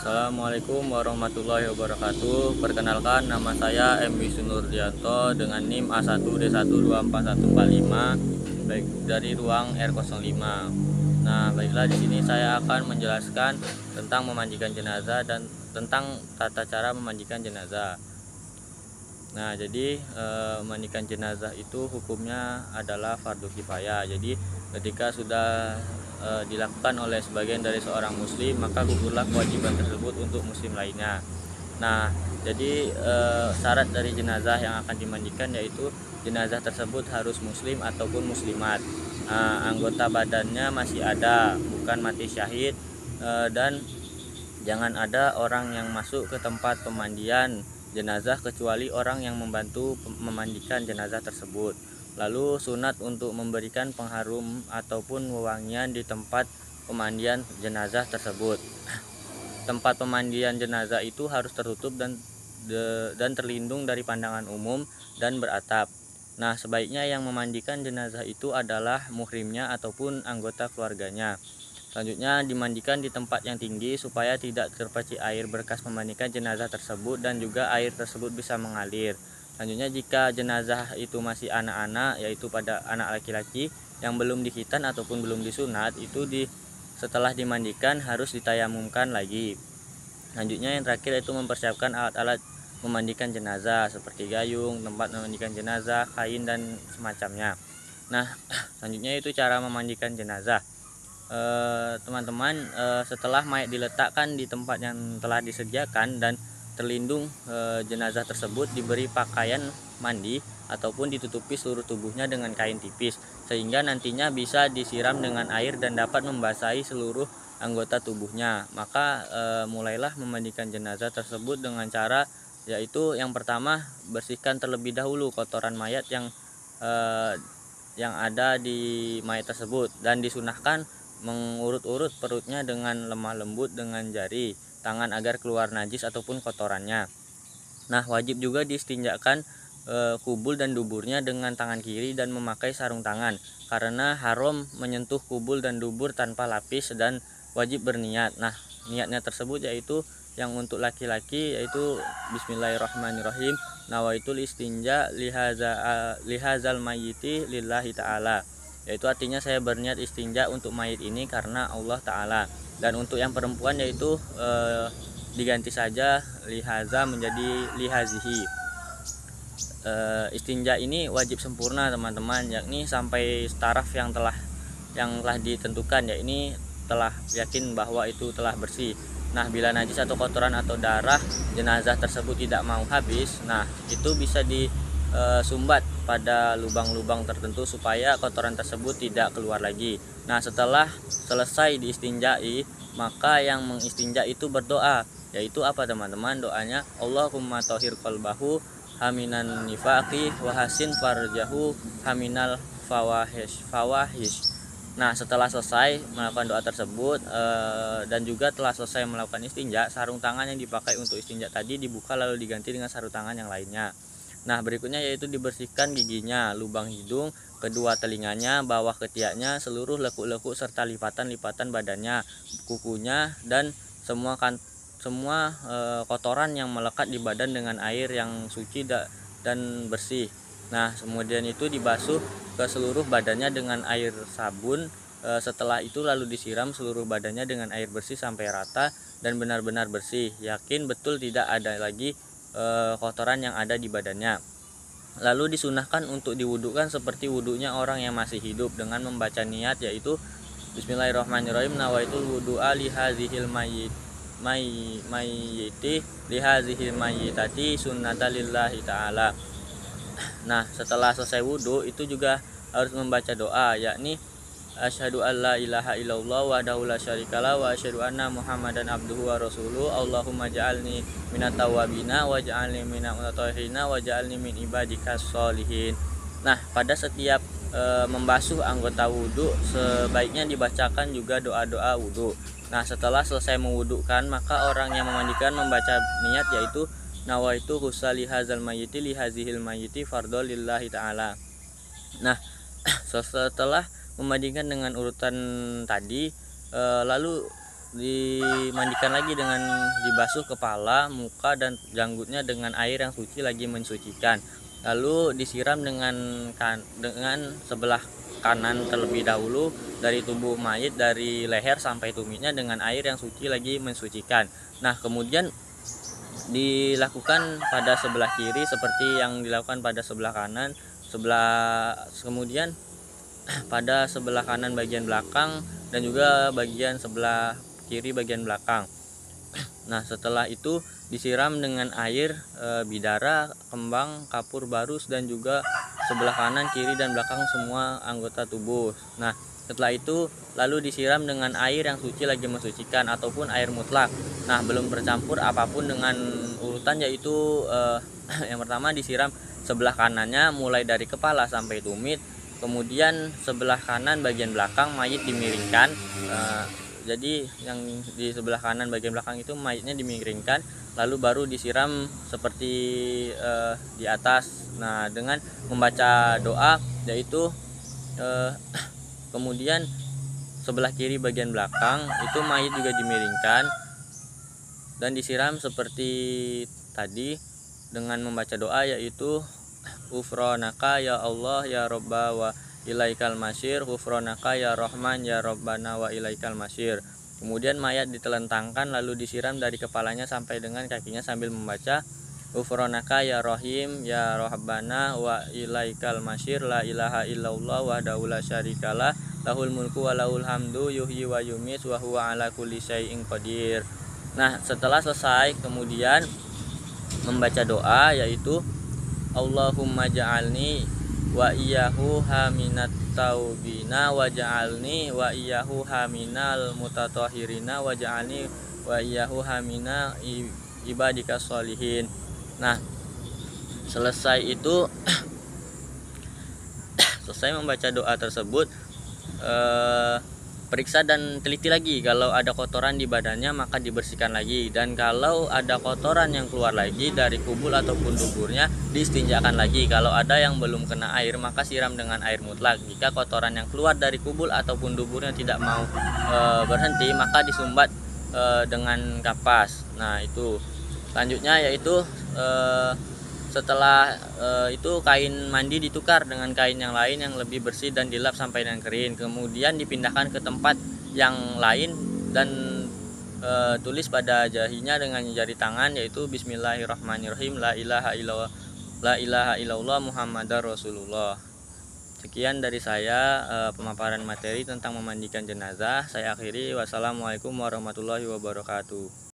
Assalamualaikum warahmatullahi wabarakatuh. Perkenalkan, nama saya M. Wisnurdianto dengan NIM A1D1241145 baik dari ruang R05. Nah, baiklah, di sini saya akan menjelaskan tentang memandikan jenazah dan tentang tata cara memandikan jenazah. Nah, jadi memandikan jenazah itu hukumnya adalah fardu kifayah. Jadi ketika sudah dilakukan oleh sebagian dari seorang muslim, maka gugurlah kewajiban tersebut untuk muslim lainnya. Nah, jadi syarat dari jenazah yang akan dimandikan yaitu jenazah tersebut harus muslim ataupun muslimat. Anggota badannya masih ada, bukan mati syahid, dan jangan ada orang yang masuk ke tempat pemandian jenazah kecuali orang yang membantu memandikan jenazah tersebut. Lalu sunat untuk memberikan pengharum ataupun wewangian di tempat pemandian jenazah tersebut. Tempat pemandian jenazah itu harus tertutup dan terlindung dari pandangan umum dan beratap. Nah, sebaiknya yang memandikan jenazah itu adalah muhrimnya ataupun anggota keluarganya. Selanjutnya, dimandikan di tempat yang tinggi supaya tidak terpercik air bekas memandikan jenazah tersebut dan juga air tersebut bisa mengalir. Selanjutnya, jika jenazah itu masih anak-anak, yaitu pada anak laki-laki yang belum dikhitan ataupun belum disunat, itu setelah dimandikan harus ditayamumkan lagi. Selanjutnya, yang terakhir itu mempersiapkan alat-alat memandikan jenazah seperti gayung, tempat memandikan jenazah, kain dan semacamnya. Nah, selanjutnya itu cara memandikan jenazah. Teman-teman, setelah mayat diletakkan di tempat yang telah disediakan dan terlindung, jenazah tersebut diberi pakaian mandi ataupun ditutupi seluruh tubuhnya dengan kain tipis sehingga nantinya bisa disiram dengan air dan dapat membasahi seluruh anggota tubuhnya. Maka mulailah memandikan jenazah tersebut dengan cara yaitu yang pertama, bersihkan terlebih dahulu kotoran mayat yang ada di mayat tersebut dan disunahkan mengurut-urut perutnya dengan lemah lembut dengan jari tangan agar keluar najis ataupun kotorannya. Nah, wajib juga diistinjakan kubul dan duburnya dengan tangan kiri dan memakai sarung tangan karena haram menyentuh kubul dan dubur tanpa lapis dan wajib berniat. Nah, niatnya tersebut yaitu yang untuk laki-laki yaitu bismillahirrahmanirrahim, nawaitul istinja lihazal mayyiti lillahi ta'ala, yaitu artinya saya berniat istinja untuk mayit ini karena Allah Ta'ala. Dan untuk yang perempuan yaitu diganti saja lihaza menjadi lihazihi. Istinja ini wajib sempurna teman-teman, yakni sampai taraf yang telah ditentukan, ya ini telah yakin bahwa itu telah bersih. Nah, bila najis atau kotoran atau darah jenazah tersebut tidak mau habis, nah itu bisa disumbat pada lubang-lubang tertentu supaya kotoran tersebut tidak keluar lagi. Nah, setelah selesai diistinjai, maka yang mengistinja itu berdoa, yaitu apa teman-teman? Doanya Allahumma thahhir qalbahu haminan nifaqi wa hasin farjahu haminal fawahish. Nah, setelah selesai melakukan doa tersebut dan juga telah selesai melakukan istinja, sarung tangan yang dipakai untuk istinja tadi dibuka lalu diganti dengan sarung tangan yang lainnya. Nah, berikutnya yaitu dibersihkan giginya, lubang hidung, kedua telinganya, bawah ketiaknya, seluruh lekuk-lekuk serta lipatan-lipatan badannya, kukunya dan semua kotoran yang melekat di badan dengan air yang suci dan bersih. Nah, kemudian itu dibasuh ke seluruh badannya dengan air sabun. Setelah itu lalu disiram seluruh badannya dengan air bersih sampai rata dan benar-benar bersih. Yakin betul tidak ada lagi kotoran yang ada di badannya. Lalu disunahkan untuk diwudukan seperti wudunya orang yang masih hidup dengan membaca niat yaitu bismillahirrahmanirrahim, nawaitul wudu'a lihazihil mayyiti lihazihil mayyitati sunnatalillahi ta'ala. Nah, setelah selesai wudhu itu juga harus membaca doa, yakni asyhadu alla ilaha illallah wahdahu la syarikalah wa asyhadu anna muhammadan abduhu wa rasuluh. Allahumma ja'alni minat tawabina wa ja'alni minat mutatahhirina wa ja'alni min ibadikas sholihin. Nah, pada setiap membasuh anggota wudhu sebaiknya dibacakan juga doa-doa wudhu. Nah, setelah selesai mewudhukan, maka orang yang memandikan membaca niat yaitu nawaitu husali hazal mayyiti lihazihil mayyiti fardhu lillahi ta'ala. Nah, setelah memandikan dengan urutan tadi, lalu dimandikan lagi dengan dibasuh kepala, muka dan janggutnya dengan air yang suci lagi mensucikan. Lalu disiram dengan sebelah kanan terlebih dahulu dari tubuh mayit dari leher sampai tumitnya dengan air yang suci lagi mensucikan. Nah, kemudian dilakukan pada sebelah kiri seperti yang dilakukan pada sebelah kanan. Kemudian pada sebelah kanan bagian belakang dan juga bagian sebelah kiri bagian belakang. Nah, setelah itu disiram dengan air bidara, kembang, kapur barus dan juga sebelah kanan, kiri dan belakang semua anggota tubuh. Nah, setelah itu lalu disiram dengan air yang suci lagi mensucikan ataupun air mutlak. Nah, belum bercampur apapun dengan urutan, yaitu yang pertama disiram sebelah kanannya mulai dari kepala sampai tumit. Kemudian sebelah kanan bagian belakang mayit dimiringkan. Jadi yang di sebelah kanan bagian belakang itu mayitnya dimiringkan, lalu baru disiram seperti di atas. Nah, dengan membaca doa, yaitu kemudian sebelah kiri bagian belakang itu mayit juga dimiringkan dan disiram seperti tadi dengan membaca doa, yaitu ghufranaka ya Allah ya Robba wa ilaikal masyir, ghufranaka ya Rahman ya Rabbana wa ilaikal masyir. Kemudian mayat ditelentangkan lalu disiram dari kepalanya sampai dengan kakinya sambil membaca ghufranaka ya Rahim ya Rabbana wa ilaikal masyir, la ilaha illallah wahdahu la syarikalah, lahul mulku wa lahul hamdu yuhyi wa yumiit wa huwa ala kulli syai'in qadir. Nah, setelah selesai kemudian membaca doa, yaitu Allahumma ja'alni wa iyyahu haminat taubina wa ja'alni wa iyyahu haminal mutatahhirina wa ja'alni wa iyyahu hamina ibadika sholihin. Nah, selesai itu selesai membaca doa tersebut, periksa dan teliti lagi. Kalau ada kotoran di badannya maka dibersihkan lagi, dan kalau ada kotoran yang keluar lagi dari kubul ataupun duburnya diistinjakan lagi. Kalau ada yang belum kena air maka siram dengan air mutlak. Jika kotoran yang keluar dari kubul ataupun duburnya tidak mau berhenti maka disumbat dengan kapas. Nah, itu selanjutnya yaitu setelah itu kain mandi ditukar dengan kain yang lain yang lebih bersih dan dilap sampai dengan kering. Kemudian dipindahkan ke tempat yang lain dan tulis pada jahinya dengan jari tangan, yaitu Bismillahirrahmanirrahim, la ilaha illallah Muhammadar Rasulullah. Sekian dari saya pemaparan materi tentang memandikan jenazah. Saya akhiri. Wassalamualaikum warahmatullahi wabarakatuh.